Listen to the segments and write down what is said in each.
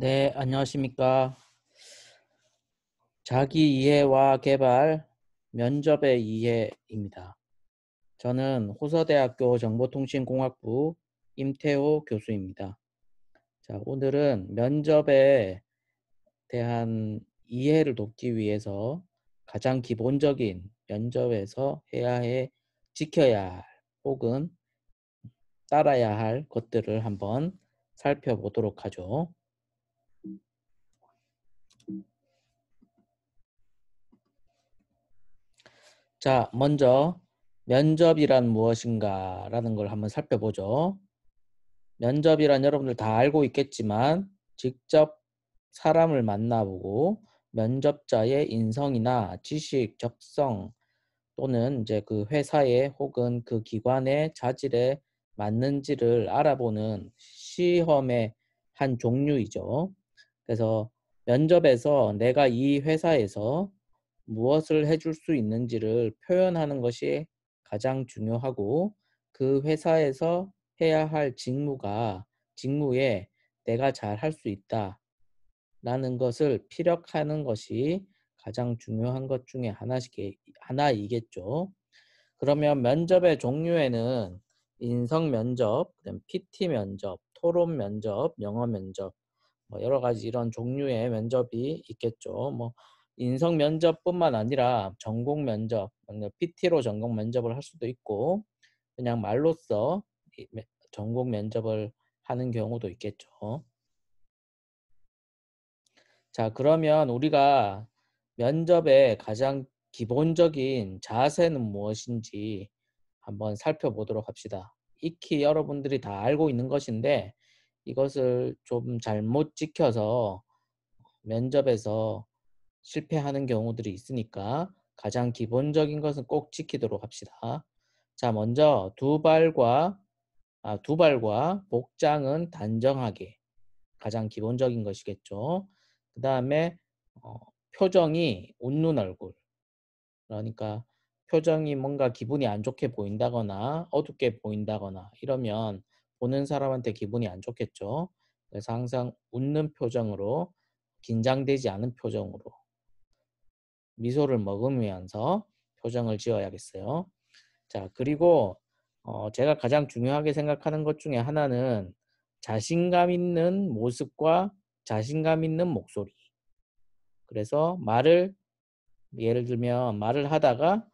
네, 안녕하십니까. 자기 이해와 개발, 면접의 이해입니다. 저는 호서대학교 정보통신공학부 임태호 교수입니다. 자, 오늘은 면접에 대한 이해를 돕기 위해서 가장 기본적인 면접에서 지켜야 할 혹은 따라야 할 것들을 한번 살펴보도록 하죠. 자, 먼저 면접이란 무엇인가 라는 걸 한번 살펴보죠. 면접이란 여러분들 다 알고 있겠지만 직접 사람을 만나보고 면접자의 인성이나 지식, 적성 또는 이제 그 회사의 혹은 그 기관의 자질에 맞는지를 알아보는 시험의 한 종류이죠. 그래서 면접에서 내가 이 회사에서 무엇을 해줄 수 있는지를 표현하는 것이 가장 중요하고 그 회사에서 해야 할 직무에 내가 잘 할 수 있다라는 것을 피력하는 것이 가장 중요한 것 중에 하나이겠죠. 그러면 면접의 종류에는 인성 면접, 그다음 PT 면접, 토론 면접, 영어 면접 뭐 여러 가지 이런 종류의 면접이 있겠죠. 뭐 인성 면접뿐만 아니라 전공 면접, PT로 전공 면접을 할 수도 있고 그냥 말로써 전공 면접을 하는 경우도 있겠죠. 자, 그러면 우리가 면접의 가장 기본적인 자세는 무엇인지 한번 살펴보도록 합시다. 익히 여러분들이 다 알고 있는 것인데 이것을 좀 잘못 지켜서 면접에서 실패하는 경우들이 있으니까 가장 기본적인 것은 꼭 지키도록 합시다. 자, 먼저 두 발과 복장은 단정하게 가장 기본적인 것이겠죠. 그 다음에 표정이 웃는 얼굴, 그러니까 표정이 뭔가 기분이 안 좋게 보인다거나 어둡게 보인다거나 이러면 보는 사람한테 기분이 안 좋겠죠. 그래서 항상 웃는 표정으로 긴장되지 않은 표정으로 미소를 머금으면서 표정을 지어야겠어요. 자, 그리고 제가 가장 중요하게 생각하는 것 중에 하나는 자신감 있는 모습과 자신감 있는 목소리. 그래서 예를 들면 말을 하다가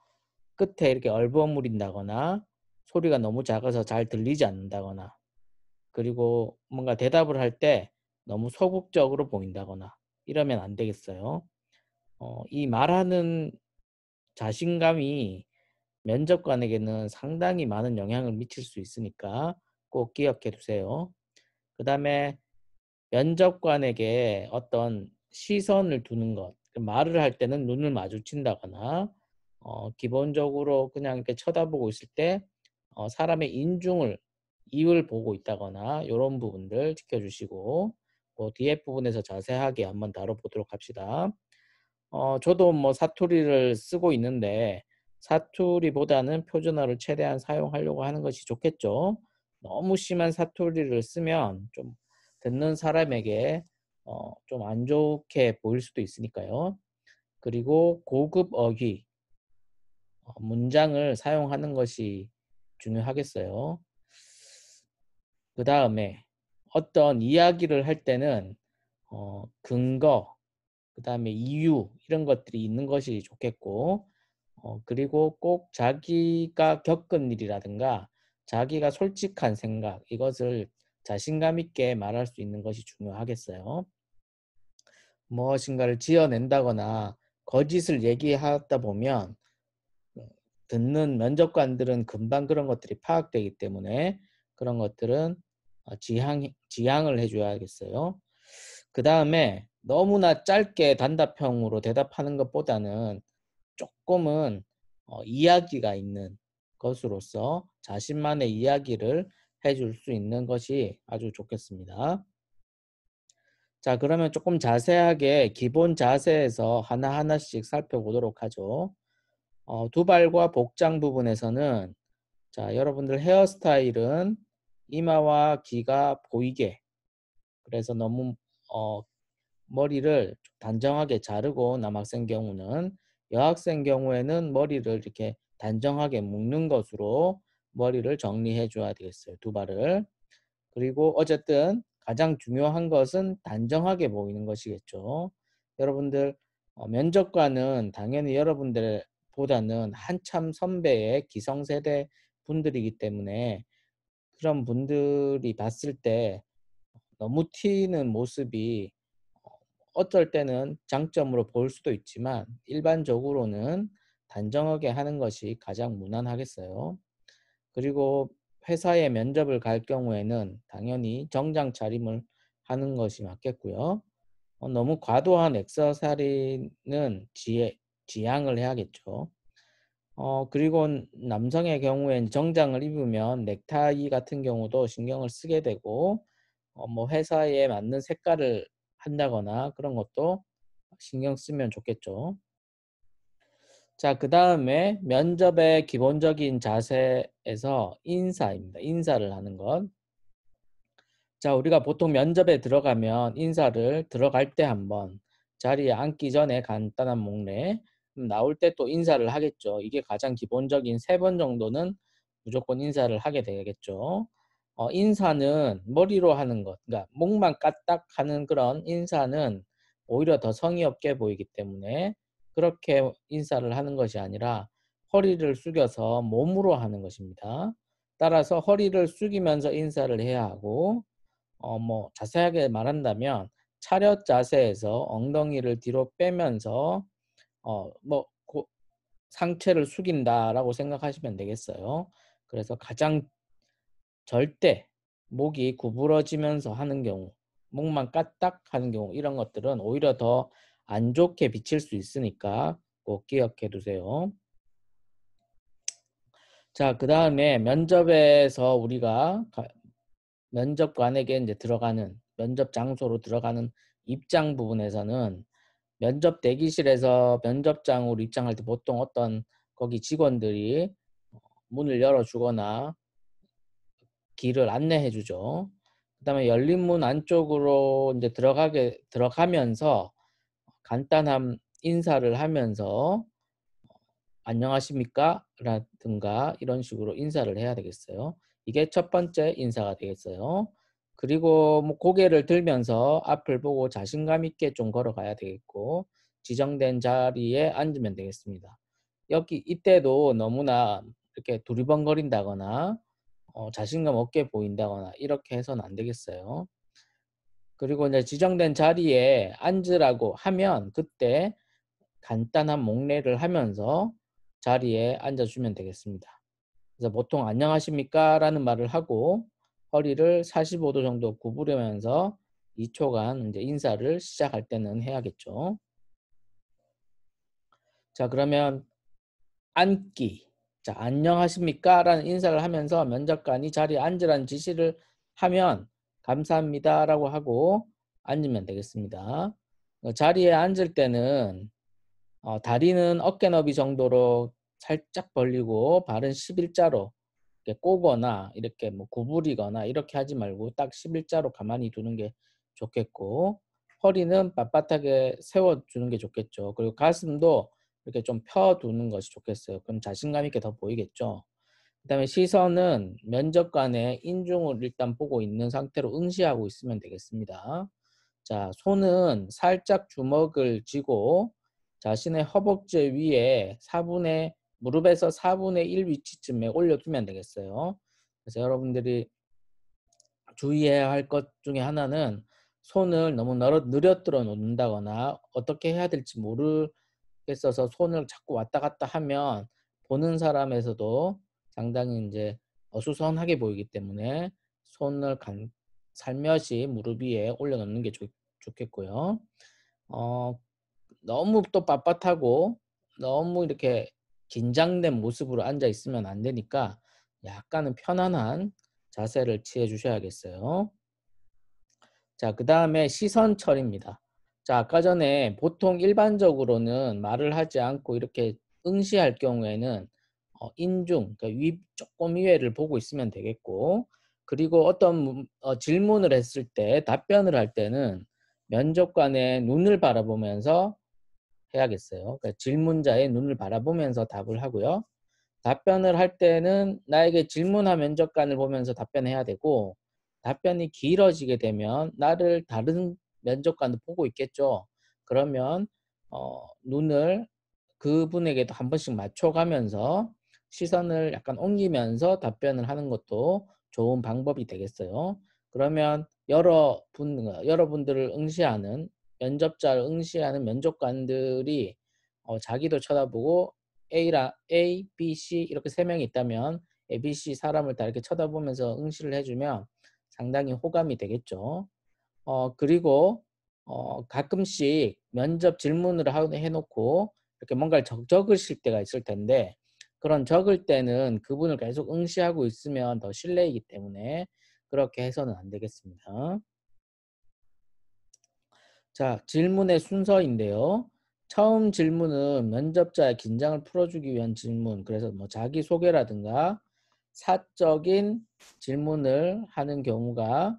끝에 이렇게 얼버무린다거나 소리가 너무 작아서 잘 들리지 않는다거나 그리고 뭔가 대답을 할 때 너무 소극적으로 보인다거나 이러면 안 되겠어요. 이 말하는 자신감이 면접관에게는 상당히 많은 영향을 미칠 수 있으니까 꼭 기억해 두세요. 그 다음에 면접관에게 어떤 시선을 두는 것, 말을 할 때는 눈을 마주친다거나 기본적으로 그냥 이렇게 쳐다보고 있을 때 사람의 입을 보고 있다거나 이런 부분들 지켜주시고 그 뒤에 부분에서 자세하게 한번 다뤄보도록 합시다. 저도 뭐 사투리를 쓰고 있는데 사투리보다는 표준어를 최대한 사용하려고 하는 것이 좋겠죠. 너무 심한 사투리를 쓰면 좀 듣는 사람에게 좀 안 좋게 보일 수도 있으니까요. 그리고 고급 어휘, 문장을 사용하는 것이 중요하겠어요. 그 다음에 어떤 이야기를 할 때는 근거, 그 다음에 이유 이런 것들이 있는 것이 좋겠고 그리고 꼭 자기가 겪은 일이라든가 자기가 솔직한 생각 이것을 자신감 있게 말할 수 있는 것이 중요하겠어요. 무엇인가를 지어낸다거나 거짓을 얘기하다 보면 듣는 면접관들은 금방 그런 것들이 파악되기 때문에 그런 것들은 지양을 해줘야겠어요. 그 다음에 너무나 짧게 단답형으로 대답하는 것보다는 조금은 이야기가 있는 것으로서 자신만의 이야기를 해줄 수 있는 것이 아주 좋겠습니다. 자, 그러면 조금 자세하게 기본 자세에서 하나하나씩 살펴보도록 하죠. 두발과 복장 부분에서는 자, 여러분들 헤어스타일은 이마와 귀가 보이게 그래서 너무 머리를 단정하게 자르고 남학생 경우는, 여학생 경우에는 머리를 이렇게 단정하게 묶는 것으로 머리를 정리해 줘야 되겠어요. 두발을. 그리고 어쨌든 가장 중요한 것은 단정하게 보이는 것이겠죠. 여러분들 면접관은 당연히 여러분들보다는 한참 선배의 기성세대 분들이기 때문에 그런 분들이 봤을 때 너무 튀는 모습이 어떨 때는 장점으로 볼 수도 있지만 일반적으로는 단정하게 하는 것이 가장 무난하겠어요. 그리고 회사에 면접을 갈 경우에는 당연히 정장 차림을 하는 것이 맞겠고요. 너무 과도한 액세서리는 지양을 해야겠죠. 그리고 남성의 경우엔 정장을 입으면 넥타이 같은 경우도 신경을 쓰게 되고, 뭐 회사에 맞는 색깔을 한다거나 그런 것도 신경 쓰면 좋겠죠. 자, 그 다음에 면접의 기본적인 자세에서 인사입니다. 인사를 하는 것. 자, 우리가 보통 면접에 들어가면 인사를 들어갈 때 한번, 자리에 앉기 전에 간단한 목례, 나올 때 또 인사를 하겠죠. 이게 가장 기본적인 3번 정도는 무조건 인사를 하게 되겠죠. 인사는 머리로 하는 것, 그러니까 목만 까딱 하는 그런 인사는 오히려 더 성의 없게 보이기 때문에 그렇게 인사를 하는 것이 아니라 허리를 숙여서 몸으로 하는 것입니다. 따라서 허리를 숙이면서 인사를 해야 하고, 뭐 자세하게 말한다면 차렷 자세에서 엉덩이를 뒤로 빼면서 뭐 상체를 숙인다라고 생각하시면 되겠어요. 그래서 가장 절대 목이 구부러지면서 하는 경우, 목만 까딱 하는 경우, 이런 것들은 오히려 더 안 좋게 비칠 수 있으니까 꼭 기억해 두세요. 자, 그 다음에 면접에서 우리가 면접관에게 이제 들어가는, 면접 장소로 들어가는 입장 부분에서는 면접 대기실에서 면접장으로 입장할 때 보통 어떤 거기 직원들이 문을 열어주거나 길을 안내해 주죠. 그다음에 열린 문 안쪽으로 이제 들어가면서 간단한 인사를 하면서 안녕하십니까? 라든가 이런 식으로 인사를 해야 되겠어요. 이게 첫 번째 인사가 되겠어요. 그리고 뭐 고개를 들면서 앞을 보고 자신감 있게 좀 걸어가야 되겠고, 지정된 자리에 앉으면 되겠습니다. 이때도 너무나 이렇게 두리번거린다거나 자신감 없게 보인다거나 이렇게 해서는 안 되겠어요. 그리고 이제 지정된 자리에 앉으라고 하면 그때 간단한 목례를 하면서 자리에 앉아주면 되겠습니다. 그래서 보통 안녕하십니까? 라는 말을 하고 허리를 45도 정도 구부리면서 2초간 이제 인사를 시작할 때는 해야겠죠. 자, 그러면 앉기. 자, 안녕하십니까? 라는 인사를 하면서 면접관이 자리에 앉으라는 지시를 하면 감사합니다 라고 하고 앉으면 되겠습니다. 자리에 앉을 때는 다리는 어깨 너비 정도로 살짝 벌리고 발은 11자로 이렇게 꼬거나 이렇게 뭐 구부리거나 이렇게 하지 말고 딱 11자로 가만히 두는 게 좋겠고, 허리는 빳빳하게 세워주는 게 좋겠죠. 그리고 가슴도 이렇게 좀 펴두는 것이 좋겠어요. 그럼 자신감 있게 더 보이겠죠. 그 다음에 시선은 면접관의 인중을 일단 보고 있는 상태로 응시하고 있으면 되겠습니다. 자, 손은 살짝 주먹을 쥐고 자신의 허벅지 위에 무릎에서 4분의 1 위치쯤에 올려두면 되겠어요. 그래서 여러분들이 주의해야 할 것 중에 하나는 손을 너무 늘어뜨려 놓는다거나 어떻게 해야 될지 모르겠어서 손을 자꾸 왔다 갔다 하면 보는 사람에서도 상당히 이제 어수선하게 보이기 때문에 손을 살며시 무릎 위에 올려놓는 게 좋겠고요. 어, 너무 또 빳빳하고 너무 이렇게 긴장된 모습으로 앉아 있으면 안 되니까 약간은 편안한 자세를 취해 주셔야겠어요. 자, 그 다음에 시선 처리입니다. 자, 아까 전에 보통 일반적으로는 말을 하지 않고 이렇게 응시할 경우에는 인중, 그러니까 조금 위에를 보고 있으면 되겠고, 그리고 어떤 질문을 했을 때 답변을 할 때는 면접관의 눈을 바라보면서 해야겠어요. 그러니까 질문자의 눈을 바라보면서 답을 하고요. 답변을 할 때는 나에게 질문한 면접관을 보면서 답변해야 되고, 답변이 길어지게 되면 나를 다른 면접관도 보고 있겠죠. 그러면 눈을 그분에게도 한 번씩 맞춰가면서 시선을 약간 옮기면서 답변을 하는 것도 좋은 방법이 되겠어요. 그러면 여러분들을 응시하는 면접자를 응시하는 면접관들이 자기도 쳐다보고 A, B, C 이렇게 세 명이 있다면 A, B, C 사람을 다 이렇게 쳐다보면서 응시를 해주면 상당히 호감이 되겠죠. 그리고 가끔씩 면접 질문을 해놓고 이렇게 뭔가를 적으실 때가 있을 텐데, 그런 적을 때는 그분을 계속 응시하고 있으면 더 실례이기 때문에 그렇게 해서는 안 되겠습니다. 자, 질문의 순서인데요. 처음 질문은 면접자의 긴장을 풀어주기 위한 질문, 그래서 뭐 자기소개라든가 사적인 질문을 하는 경우가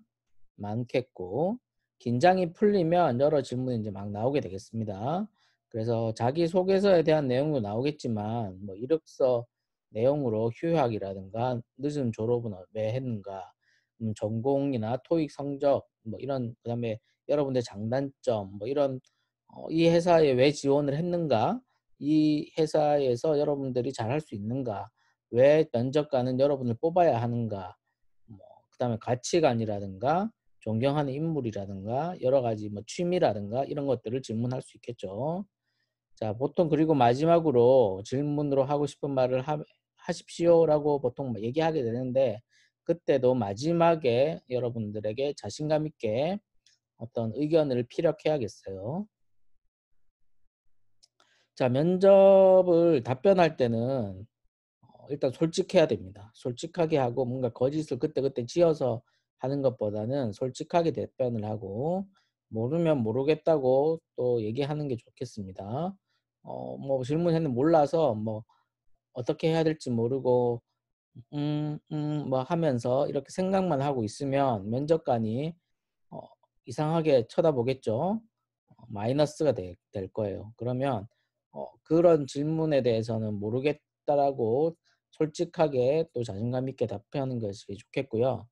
많겠고, 긴장이 풀리면 여러 질문이 이제 막 나오게 되겠습니다. 그래서 자기소개서에 대한 내용도 나오겠지만, 뭐 이력서 내용으로 휴학이라든가 늦은 졸업은 왜 했는가, 전공이나 토익 성적, 뭐 이런, 그다음에 여러분의 장단점, 뭐 이런, 이 회사에 왜 지원을 했는가, 이 회사에서 여러분들이 잘할 수 있는가, 왜 면접관은 여러분을 뽑아야 하는가, 뭐 그다음에 가치관이라든가 존경하는 인물이라든가 여러 가지 뭐 취미라든가 이런 것들을 질문할 수 있겠죠. 자, 보통 그리고 마지막으로 질문으로 하고 싶은 말을 하십시오라고 보통 얘기하게 되는데, 그때도 마지막에 여러분들에게 자신감 있게 어떤 의견을 피력해야겠어요. 자, 면접을 답변할 때는 일단 솔직해야 됩니다. 솔직하게 하고 뭔가 거짓을 그때그때 지어서 하는 것보다는 솔직하게 답변을 하고, 모르면 모르겠다고 또 얘기하는 게 좋겠습니다. 뭐 질문했는데 몰라서 뭐 어떻게 해야 될지 모르고 뭐 하면서 이렇게 생각만 하고 있으면 면접관이 어, 이상하게 쳐다보겠죠. 마이너스가 될 거예요. 그러면 그런 질문에 대해서는 모르겠다라고 솔직하게 또 자신감 있게 답변하는 것이 좋겠고요.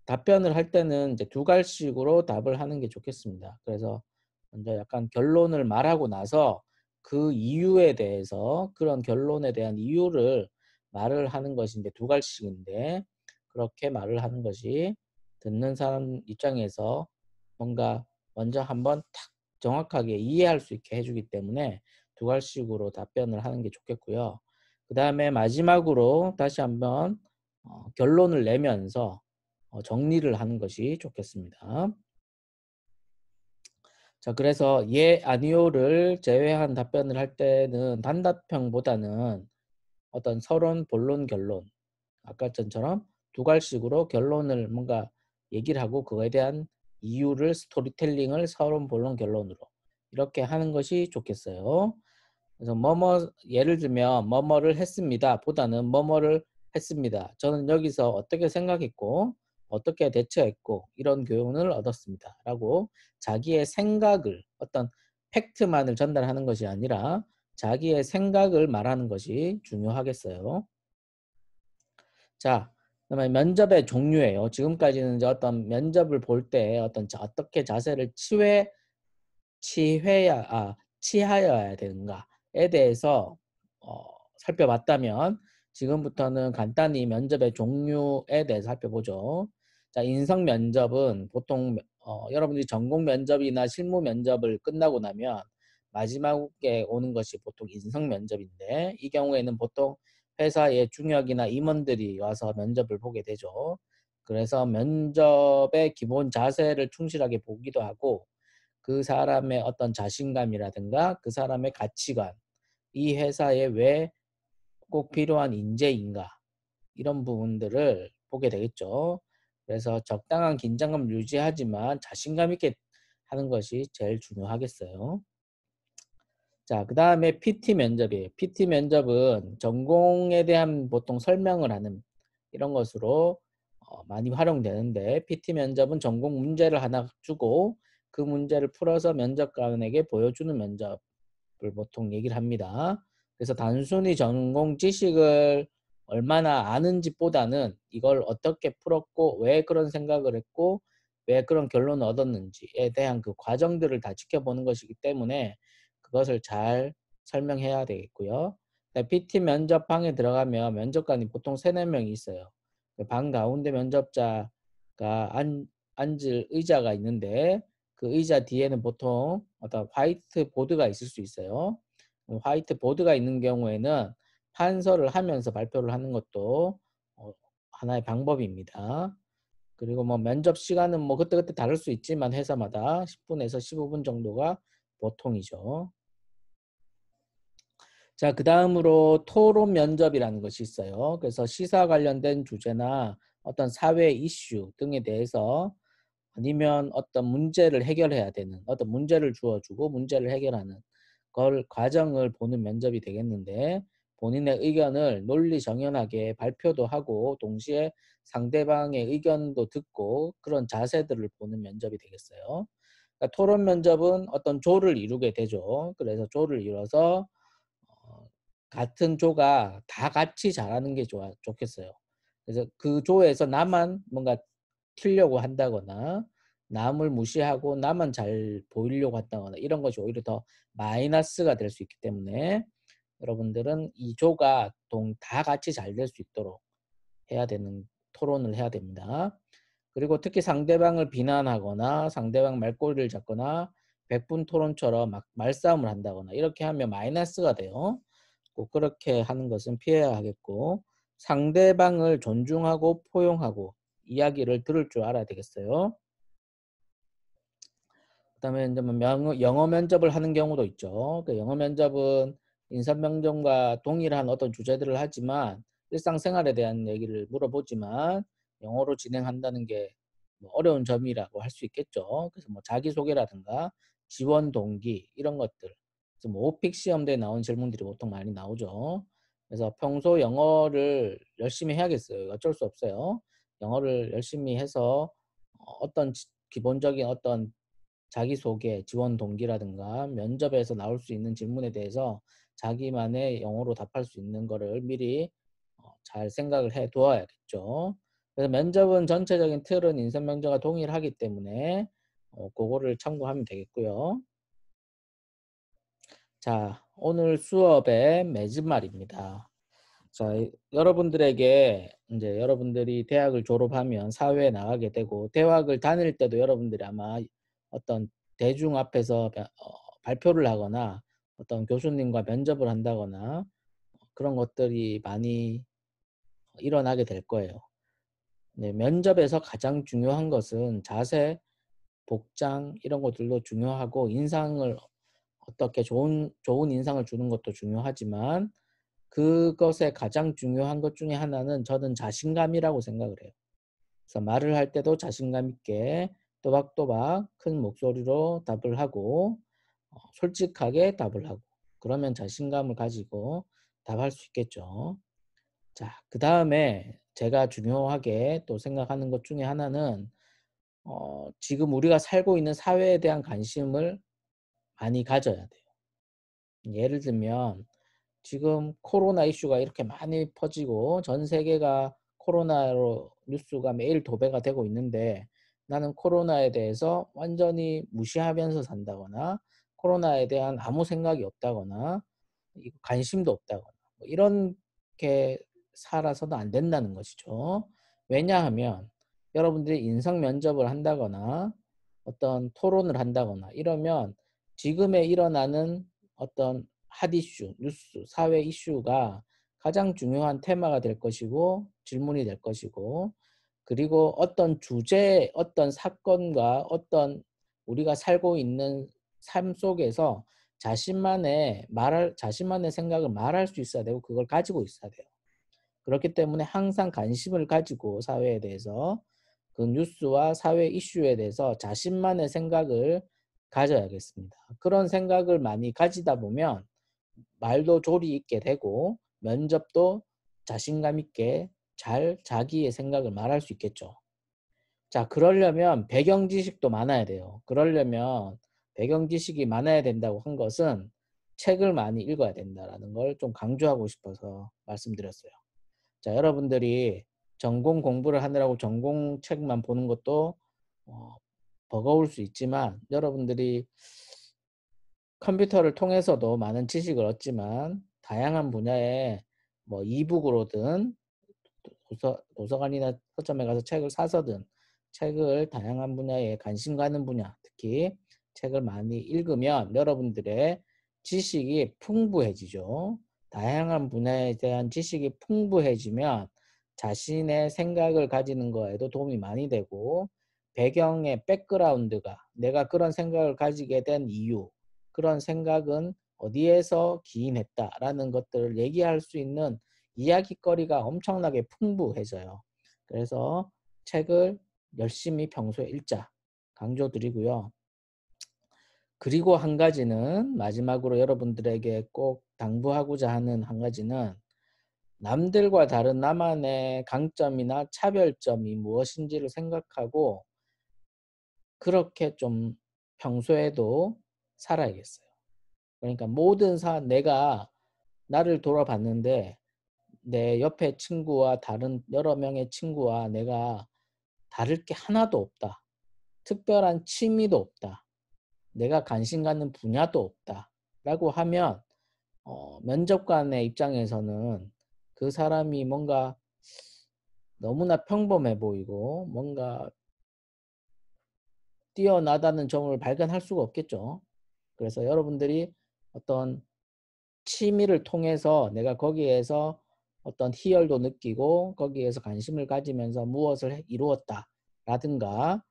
답변을 할 때는 이제 두 갈식으로 답을 하는 게 좋겠습니다. 그래서 먼저 약간 결론을 말하고 나서 그 이유에 대해서, 그런 결론에 대한 이유를 말을 하는 것이 이제 두 갈식인데, 그렇게 말을 하는 것이 듣는 사람 입장에서 뭔가 먼저 한번 탁 정확하게 이해할 수 있게 해주기 때문에 두 갈식으로 답변을 하는 게 좋겠고요. 그 다음에 마지막으로 다시 한번 결론을 내면서 정리를 하는 것이 좋겠습니다. 자, 그래서 예, 아니요를 제외한 답변을 할 때는 단답형보다는 어떤 서론, 본론, 결론, 아까 전처럼 두 갈식으로 결론을 뭔가 얘기를 하고 그거에 대한 이유를 스토리텔링을 서론, 본론, 결론으로 이렇게 하는 것이 좋겠어요. 그래서 예를 들면 뭐뭐를 했습니다 보다는 뭐뭐를 했습니다. 저는 여기서 어떻게 생각했고 어떻게 대처했고 이런 교훈을 얻었습니다 라고 자기의 생각을, 어떤 팩트만을 전달하는 것이 아니라 자기의 생각을 말하는 것이 중요하겠어요. 자, 그러면 면접의 종류예요. 지금까지는 이제 어떤 면접을 볼 때 어떻게 자세를 취하여야 되는가에 대해서 살펴봤다면, 지금부터는 간단히 면접의 종류에 대해서 살펴보죠. 자, 인성 면접은 보통 여러분들이 전공 면접이나 실무 면접을 끝나고 나면 마지막에 오는 것이 보통 인성 면접인데, 이 경우에는 보통 회사의 중역이나 임원들이 와서 면접을 보게 되죠. 그래서 면접의 기본 자세를 충실하게 보기도 하고, 그 사람의 어떤 자신감이라든가 그 사람의 가치관, 이 회사에 왜 꼭 필요한 인재인가, 이런 부분들을 보게 되겠죠. 그래서 적당한 긴장감을 유지하지만 자신감 있게 하는 것이 제일 중요하겠어요. 자, 그 다음에 PT 면접이에요. PT 면접은 전공에 대한 보통 설명을 하는 이런 것으로 많이 활용되는데, PT 면접은 전공 문제를 하나 주고 그 문제를 풀어서 면접관에게 보여주는 면접을 보통 얘기를 합니다. 그래서 단순히 전공 지식을 얼마나 아는지보다는 이걸 어떻게 풀었고 왜 그런 생각을 했고 왜 그런 결론을 얻었는지에 대한 그 과정들을 다 지켜보는 것이기 때문에 그것을 잘 설명해야 되겠고요. PT 면접방에 들어가면 면접관이 보통 3~4명이 있어요. 방 가운데 면접자가 앉을 의자가 있는데 그 의자 뒤에는 보통 어떤 화이트 보드가 있을 수 있어요. 화이트 보드가 있는 경우에는 판서를 하면서 발표를 하는 것도 하나의 방법입니다. 그리고 뭐 면접 시간은 뭐 그때그때 다를 수 있지만 회사마다 10분에서 15분 정도가 보통이죠. 자, 그 다음으로 토론 면접이라는 것이 있어요. 그래서 시사 관련된 주제나 어떤 사회 이슈 등에 대해서 아니면 어떤 문제를 해결해야 되는 어떤 문제를 주어주고 문제를 해결하는 걸 과정을 보는 면접이 되겠는데 본인의 의견을 논리정연하게 발표도 하고 동시에 상대방의 의견도 듣고 그런 자세들을 보는 면접이 되겠어요. 그러니까 토론 면접은 어떤 조를 이루게 되죠. 그래서 조를 이뤄서 같은 조가 다 같이 잘하는 게 좋겠어요. 그래서 그 조에서 나만 뭔가 튀려고 한다거나 남을 무시하고 나만 잘 보이려고 한다거나 이런 것이 오히려 더 마이너스가 될 수 있기 때문에 여러분들은 이 조가 다 같이 잘 될 수 있도록 해야 되는 토론을 해야 됩니다. 그리고 특히 상대방을 비난하거나 상대방 말꼬리를 잡거나 백분 토론처럼 막 말싸움을 한다거나 이렇게 하면 마이너스가 돼요. 꼭 그렇게 하는 것은 피해야 하겠고 상대방을 존중하고 포용하고 이야기를 들을 줄 알아야 되겠어요. 그다음에 이제 뭐 영어 면접을 하는 경우도 있죠. 그 영어 면접은 인사 면접과 동일한 어떤 주제들을 하지만 일상생활에 대한 얘기를 물어보지만 영어로 진행한다는 게뭐 어려운 점이라고 할 수 있겠죠. 그래서 뭐 자기소개라든가 지원 동기 이런 것들. 그래서 뭐 오픽 시험대에 나온 질문들이 보통 많이 나오죠. 그래서 평소 영어를 열심히 해야겠어요. 어쩔 수 없어요. 영어를 열심히 해서 어떤 기본적인 어떤 자기소개, 지원 동기라든가 면접에서 나올 수 있는 질문에 대해서 자기만의 영어로 답할 수 있는 거를 미리 잘 생각을 해 두어야겠죠. 그래서 면접은 전체적인 틀은 인선 면접과 동일하기 때문에 그거를 참고하면 되겠고요. 자, 오늘 수업의 매진말입니다. 자, 여러분들에게 이제 여러분들이 대학을 졸업하면 사회에 나가게 되고 대학을 다닐 때도 여러분들이 아마 어떤 대중 앞에서 발표를 하거나 어떤 교수님과 면접을 한다거나 그런 것들이 많이 일어나게 될 거예요. 네, 면접에서 가장 중요한 것은 자세, 복장 이런 것들도 중요하고 인상을 어떻게 좋은 인상을 주는 것도 중요하지만 그것에 가장 중요한 것 중에 하나는 저는 자신감이라고 생각을 해요. 그래서 말을 할 때도 자신감 있게 또박또박 큰 목소리로 답을 하고 솔직하게 답을 하고 그러면 자신감을 가지고 답할 수 있겠죠. 자, 그 다음에 제가 중요하게 또 생각하는 것 중에 하나는 지금 우리가 살고 있는 사회에 대한 관심을 많이 가져야 돼요. 예를 들면 지금 코로나 이슈가 이렇게 많이 퍼지고 전 세계가 코로나로 뉴스가 매일 도배가 되고 있는데 나는 코로나에 대해서 완전히 무시하면서 산다거나 코로나에 대한 아무 생각이 없다거나 관심도 없다거나 뭐 이렇게 살아서도 안 된다는 것이죠. 왜냐하면 여러분들이 인성 면접을 한다거나 어떤 토론을 한다거나 이러면 지금에 일어나는 어떤 핫 이슈, 뉴스, 사회 이슈가 가장 중요한 테마가 될 것이고 질문이 될 것이고 그리고 어떤 주제, 어떤 사건과 어떤 우리가 살고 있는 삶 속에서 자신만의 생각을 말할 수 있어야 되고 그걸 가지고 있어야 돼요. 그렇기 때문에 항상 관심을 가지고 사회에 대해서 그 뉴스와 사회 이슈에 대해서 자신만의 생각을 가져야겠습니다. 그런 생각을 많이 가지다 보면 말도 조리 있게 되고 면접도 자신감 있게 잘 자기의 생각을 말할 수 있겠죠. 자, 그러려면 배경 지식도 많아야 돼요. 그러려면 배경 지식이 많아야 된다고 한 것은 책을 많이 읽어야 된다라는 걸 좀 강조하고 싶어서 말씀드렸어요. 자, 여러분들이 전공 공부를 하느라고 전공 책만 보는 것도 어, 버거울 수 있지만, 여러분들이 컴퓨터를 통해서도 많은 지식을 얻지만 다양한 분야의 뭐 이북으로든 도서관이나 서점에 가서 책을 사서든 책을 다양한 분야에 관심 가는 분야, 특히 책을 많이 읽으면 여러분들의 지식이 풍부해지죠. 다양한 분야에 대한 지식이 풍부해지면 자신의 생각을 가지는 거에도 도움이 많이 되고, 배경의 백그라운드가, 내가 그런 생각을 가지게 된 이유, 그런 생각은 어디에서 기인했다라는 것들을 얘기할 수 있는 이야깃거리가 엄청나게 풍부해져요. 그래서 책을 열심히 평소에 읽자 강조드리고요. 그리고 한 가지는, 마지막으로 여러분들에게 꼭 당부하고자 하는 한 가지는, 남들과 다른 나만의 강점이나 차별점이 무엇인지를 생각하고 그렇게 좀 평소에도 살아야겠어요. 그러니까 내가 나를 돌아봤는데 내 옆에 친구와 다른 여러 명의 친구와 내가 다를 게 하나도 없다. 특별한 취미도 없다. 내가 관심 갖는 분야도 없다. 라고 하면 면접관의 입장에서는 그 사람이 뭔가 너무나 평범해 보이고 뭔가 뛰어나다는 점을 발견할 수가 없겠죠. 그래서 여러분들이 어떤 취미를 통해서 내가 거기에서 어떤 희열도 느끼고 거기에서 관심을 가지면서 무엇을 이루었다 라든가,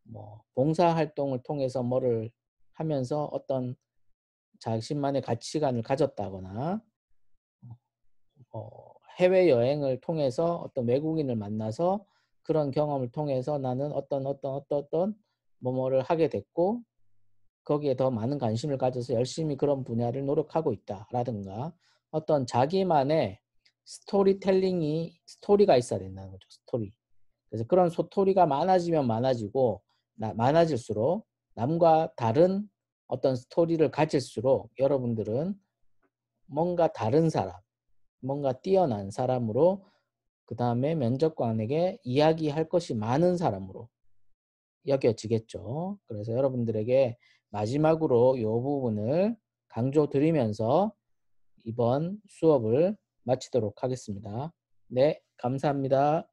뭐 봉사활동을 통해서 뭐를 하면서 어떤 자신만의 가치관을 가졌다거나, 해외여행을 통해서 어떤 외국인을 만나서 그런 경험을 통해서 나는 어떤 뭐뭐를 하게 됐고 거기에 더 많은 관심을 가져서 열심히 그런 분야를 노력하고 있다라든가, 어떤 자기만의 스토리가 있어야 된다는 거죠. 스토리. 그래서 그런 스토리가 많아지면 많아질수록 남과 다른 어떤 스토리를 가질수록 여러분들은 뭔가 다른 사람, 뭔가 뛰어난 사람으로, 그 다음에 면접관에게 이야기할 것이 많은 사람으로 여겨지겠죠. 그래서 여러분들에게 마지막으로 이 부분을 강조드리면서 이번 수업을 마치도록 하겠습니다. 네, 감사합니다.